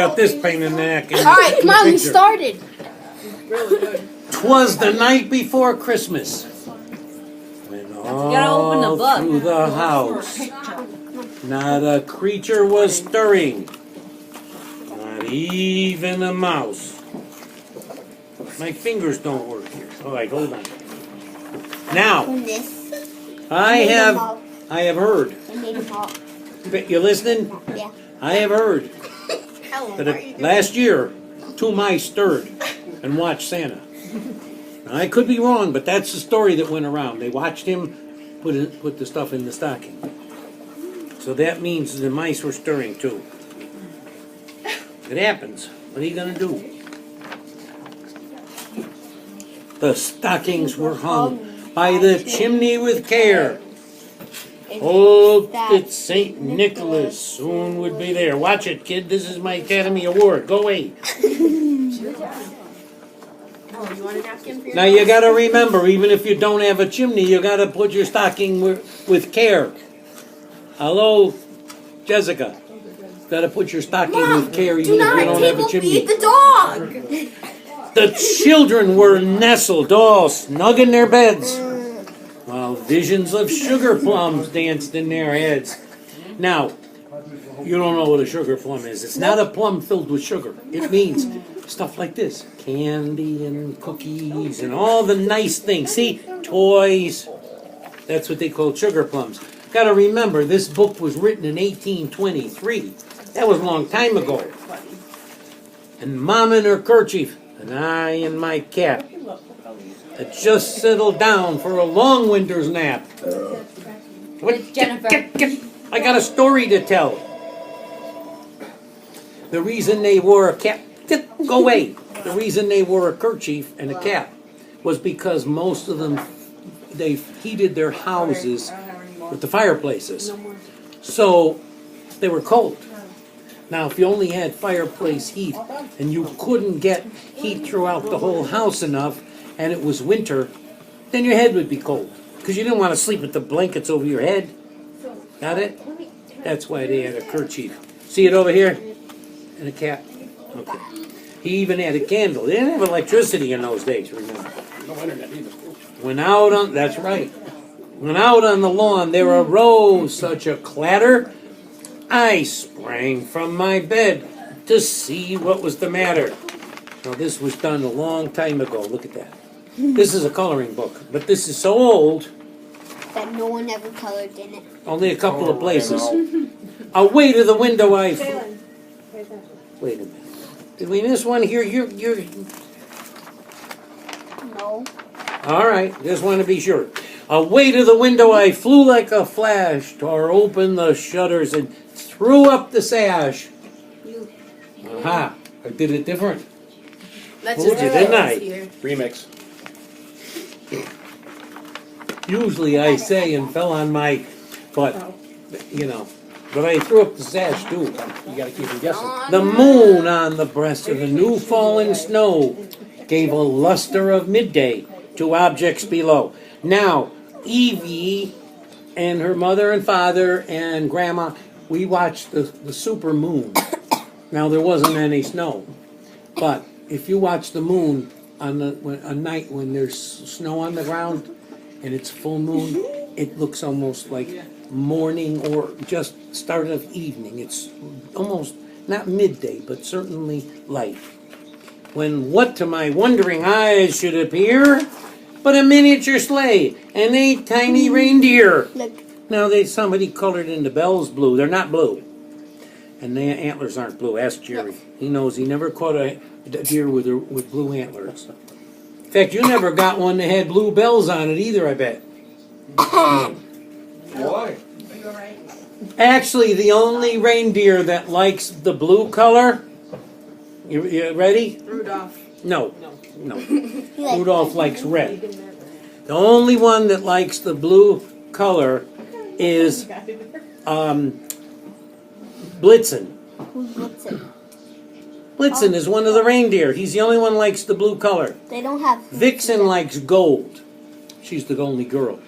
Got this pain in the neck. All right, come on, we started. 'Twas the night before Christmas, when all through the house not a creature was stirring, not even a mouse. My fingers don't work here. All right, hold on. Now, I have heard. You listening? Yeah. I have heard that last year 2 mice stirred and watched Santa. Now, I could be wrong, but that's the story that went around. They watched him put the stuff in the stocking. So that means the mice were stirring too. It happens. What are you going to do? The stockings were hung by the chimney with care. Oh, that St. Nicholas soon would be there. Watch it, kid. This is my Academy Award. Go away. Now you got to remember, even if you don't have a chimney, you got to put your stocking with care. Hello, Jessica. Got to put your stocking with care, even if you don't have a chimney. Feed the dog. The children were nestled all snug in their beds, while visions of sugar plums danced in their heads. Now, you don't know what a sugar plum is. It's not a plum filled with sugar. It means stuff like this. Candy and cookies and all the nice things. See? Toys. That's what they call sugar plums. Got to remember, this book was written in 1823. That was a long time ago. And Mom in her kerchief, and I in my cap, had just settled down for a long winter's nap. What? Jennifer. I got a story to tell. The reason they wore a cap, go away. The reason they wore a kerchief and a cap was because most of them, they heated their houses with the fireplaces. So they were cold. Now, if you only had fireplace heat and you couldn't get heat throughout the whole house enough and it was winter, then your head would be cold because you didn't want to sleep with the blankets over your head. Got it? That's why they had a kerchief. See it over here? And a cap. Okay. He even had a candle. They didn't have electricity in those days, remember? No internet either. Went out on, that's right. Went out on the lawn, there arose such a clatter, I sprang from my bed to see what was the matter. Now this was done a long time ago, look at that. This is a coloring book, but this is so old. That no one ever colored in it. Only a couple of places. Away to the window I... Wait a minute. Did we miss one here? You're... No. All right, just want to be sure. Away to the window I flew like a flash, tore open the shutters and threw up the sash. Aha, I did it different. That's Told you, didn't I? Remix. Usually I say and fell on my, but, you know, but I threw up the sash too. You gotta keep them guessing. The moon on the breast of the new fallen snow gave a luster of midday to objects below. Now, Evie and her mother and father and grandma, we watched the super moon. Now, there wasn't any snow, but if you watch the moon on a night when there's snow on the ground and it's full moon, it looks almost like morning or just start of evening. It's almost not midday, but certainly light. When what to my wondering eyes should appear but a miniature sleigh and 8 tiny reindeer. Look. Now somebody colored in the bells blue. They're not blue. And the antlers aren't blue. Ask Jerry. He knows. He never caught a deer with blue antlers. In fact, you never got one that had blue bells on it either, I bet. Why? Actually, the only reindeer that likes the blue color, you ready? Rudolph. No. Rudolph likes red. The only one that likes the blue color is Blitzen. Who's Blitzen? Blitzen is one of the reindeer. He's the only one that likes the blue color. They don't have... Vixen likes gold. She's the only girl.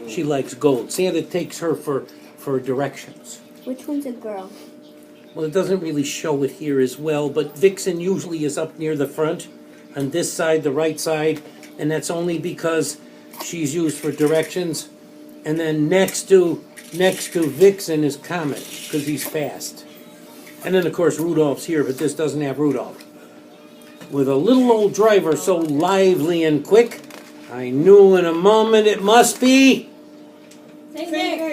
She likes gold. Santa takes her for directions. Which one's a girl? Well, it doesn't really show it here as well, but Vixen usually is up near the front, on this side, the right side, and that's only because she's used for directions. And then next to Vixen is Comet, because he's fast. And then, of course, Rudolph's here, but this doesn't have Rudolph. With a little old driver so lively and quick, I knew in a moment it must be...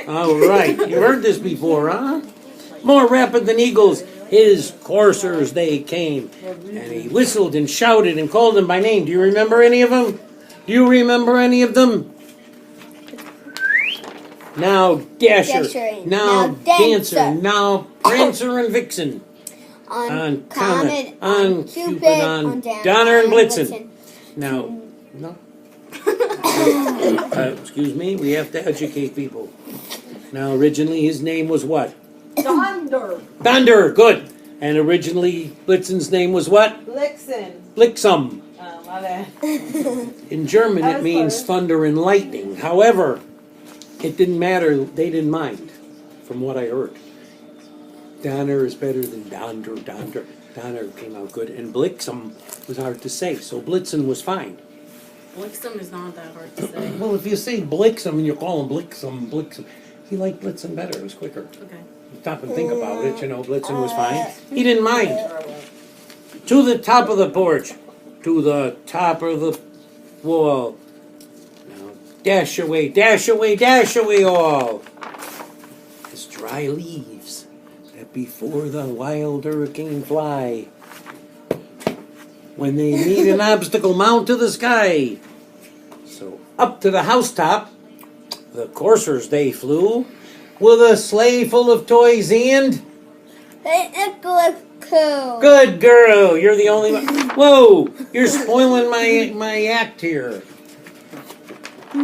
All right, you heard this before, huh? More rapid than eagles, his coursers they came. And he whistled and shouted and called them by name. Do you remember any of them? Do you remember any of them? Now Dasher, now Dancer, now Prancer and Vixen. On Comet, on Cupid, on Donner and Blitzen. Now, no. Excuse me, we have to educate people. Now, originally his name was what? Donder. Donder, good. And originally Blitzen's name was what? Blixen. Blixum. Oh, my bad. In German That it was means close. thunder and lightning. However, it didn't matter, they didn't mind, from what I heard. Donner is better than Donder. Donner came out good. And Blixum was hard to say, so Blitzen was fine. Blixum is not that hard to say. Well, if you say Blixum and you call him Blixum, he liked Blitzen better, it was quicker. Okay. Stop and think about it, you know, Blitzen was fine. He didn't mind. To the top of the porch, to the top of the wall. Now, dash away, dash away, dash away all. As dry leaves that before the wild hurricane fly. When they meet an obstacle, mount to the sky. So up to the housetop, the coursers they flew, with a sleigh full of toys and... Good girl, you're the only one. Whoa, you're spoiling my act here. I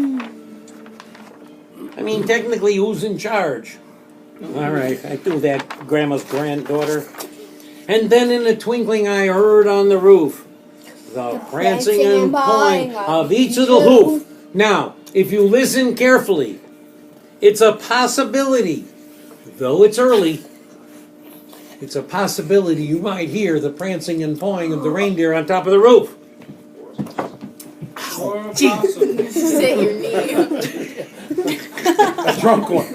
mean, technically, who's in charge? All right, I do that, Grandma's granddaughter. And then in a twinkling I heard on the roof the prancing and pawing of each little hoof. Now, if you listen carefully, it's a possibility, though it's early, it's a possibility you might hear the prancing and pawing of the reindeer on top of the roof. Ow, jeez. Sit your knee. A drunk one.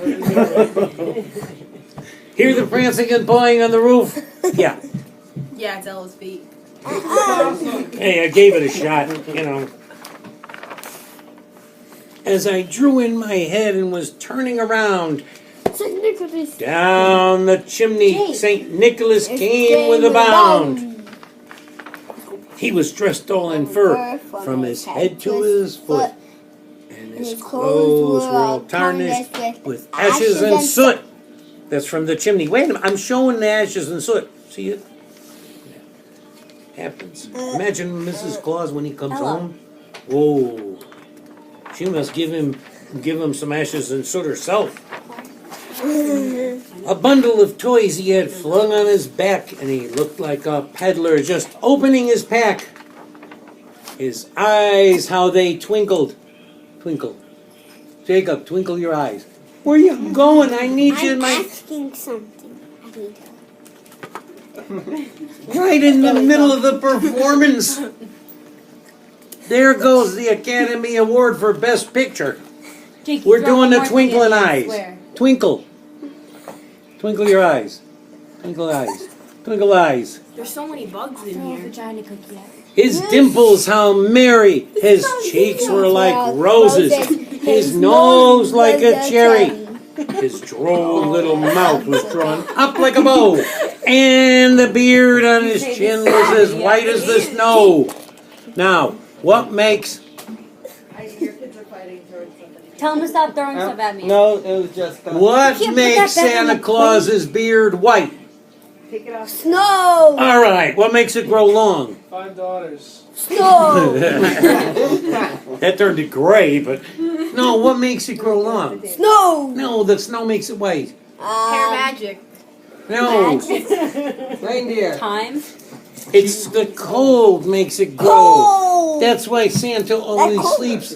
Hear the prancing and pawing on the roof? Yeah. Yeah, it's Ella's feet. Hey, I gave it a shot, you know. As I drew in my head and was turning around, down the chimney, St. Nicholas came with a bound. He was dressed all in fur, from his head to his foot, and his clothes were all tarnished with ashes and soot. That's from the chimney. Wait a minute, I'm showing the ashes and soot. See it? Happens. Imagine Mrs. Claus when he comes home. Whoa. She must give him some ashes and soot herself. A bundle of toys he had flung on his back, and he looked like a peddler just opening his pack. His eyes, how they twinkled. Twinkle. Jacob, twinkle your eyes. Where are you going? I need you in my... I'm asking something. I need help. Right in the middle of the performance. There goes the Academy Award for Best Picture. Jake, We're doing the twinkling eyes. Twinkle. Twinkle your eyes. Twinkle eyes. Twinkle eyes. There's so many bugs in here. His dimples, how merry. His cheeks were like roses. His nose like a cherry. His droll little mouth was drawn up like a bow. And the beard on his chin was as white as the snow. Now, what makes... Your kids are fighting towards somebody. Tell him to stop throwing stuff at me. No, it was just. What Can't put makes that back in Santa the Claus's beard white? Take it off. Snow! All right, what makes it grow long? 5 daughters. Snow! That turned it gray, but... No, what makes it grow long? Snow! No, the snow makes it white. Hair magic. No, Reindeer. Time. it's the cold makes it grow. Cold! That's why Santa always sleeps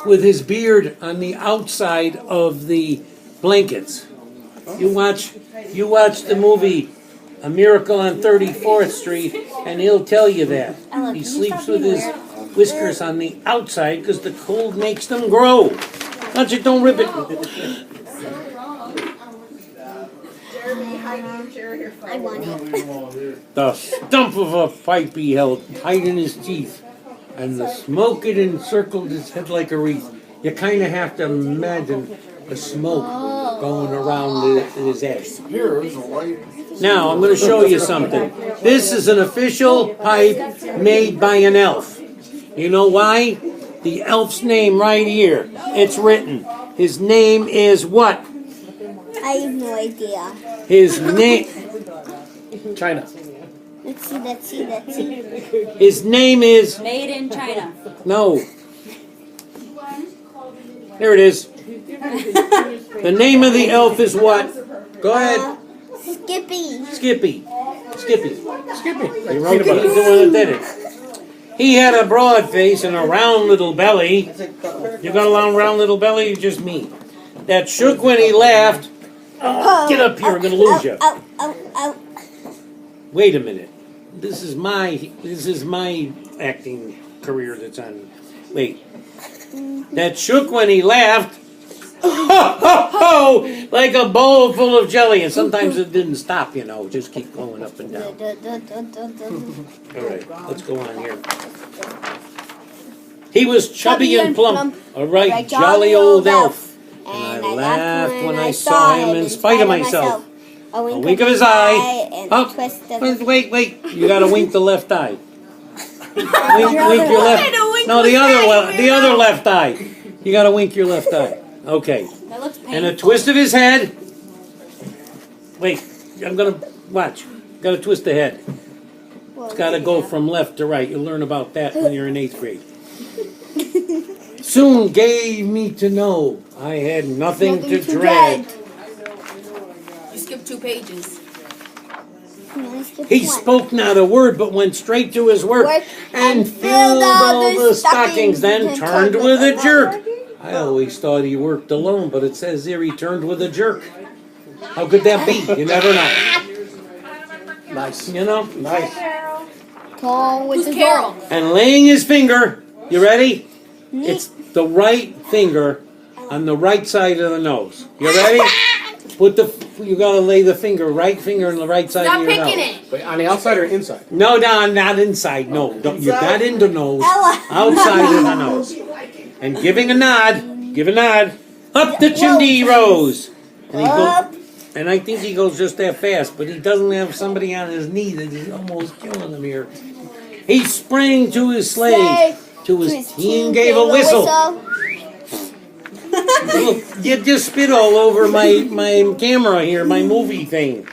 with his beard on the outside of the blankets. You watch the movie A Miracle on 34th Street, and he'll tell you that. Ella, He can you sleeps stop with being his weird? whiskers on the outside because the cold makes them grow. Don't you, don't rip it. Jeremy, hide in your chair, you're I fighting. want it. The stump of a pipe he held tight in his teeth, and the smoke it encircled his head like a wreath. You kind of have to imagine the smoke going around his head. Here's a light. Now, I'm going to show you something. This is an official pipe made by an elf. You know why? The elf's name right here. It's written. His name is what? I have no idea. His name. China. Let's see. His name is. Made in China. No. There it is. The name of the elf is what? Go ahead. Skippy. Skippy. Skippy. Skippy. You're right, he's the one that did it. He had a broad face and a round little belly. You got a round little belly? You're just me. That shook when he laughed. Get up here, I'm gonna lose you. Oh. Wait a minute. This is my acting career that's on. Wait. That shook when he laughed. Ho, ho, ho! Like a bowl full of jelly. And sometimes it didn't stop, you know. Just keep going up and down. All right, let's go on here. He was chubby and plump. A right jolly old elf. And I laughed when I saw him in spite of myself. A wink of his eye. And Oh, a twist of wait. You gotta wink the left eye. Wink your left. No, the other left eye. You gotta wink your left eye. Okay. That looks painful. And a twist of his head. Wait, I'm gonna watch. Gotta twist the head. It's gotta go from left to right. You'll learn about that when you're in 8th grade. Soon gave me to know I had nothing to dread. You skipped 2 pages. He spoke not a word, but went straight to his work and filled all the stockings, then turned with a jerk. I always thought he worked alone, but it says here he turned with a jerk. How could that be? You never know. Nice. You know? Nice. Who's Carol? And laying his finger, you ready? It's the right finger on the right side of the nose. You ready? You gotta lay the right finger on the right side Stop of your nose. picking it. Wait, on the outside or inside? No, not inside. No, don't. You got in the nose, Ella. outside of the nose, and give a nod. Up the chimney he rose, and I think he goes just that fast, but he doesn't have somebody on his knee that is almost killing him here. He sprang to his sleigh, to his team gave a whistle. Look, you just spit all over my camera here, my movie thing.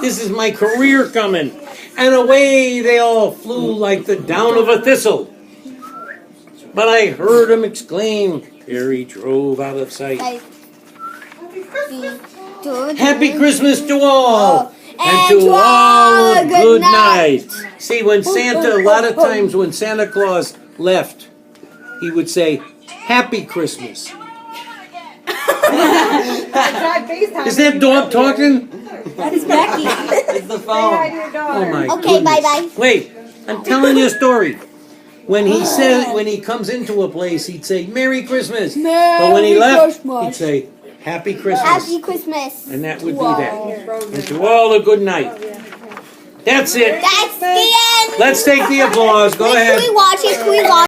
This is my career coming. And away they all flew like the down of a thistle. But I heard him exclaim, ere he drove out of sight. Happy Christmas to all! And to all a good night. See, when Santa, a lot of times when Santa Claus left, he would say, Happy Christmas. Is that dog talking? That is Becky. It's the phone. Oh my Okay, goodness. bye. Wait, I'm telling you a story. When he comes into a place, he'd say, Merry Christmas. But when he left, he'd say, Happy Christmas. Happy Christmas. And that would be that. And to all a good night. That's it. That's the end. Let's take the applause. Go Wait, ahead. Can we watch it?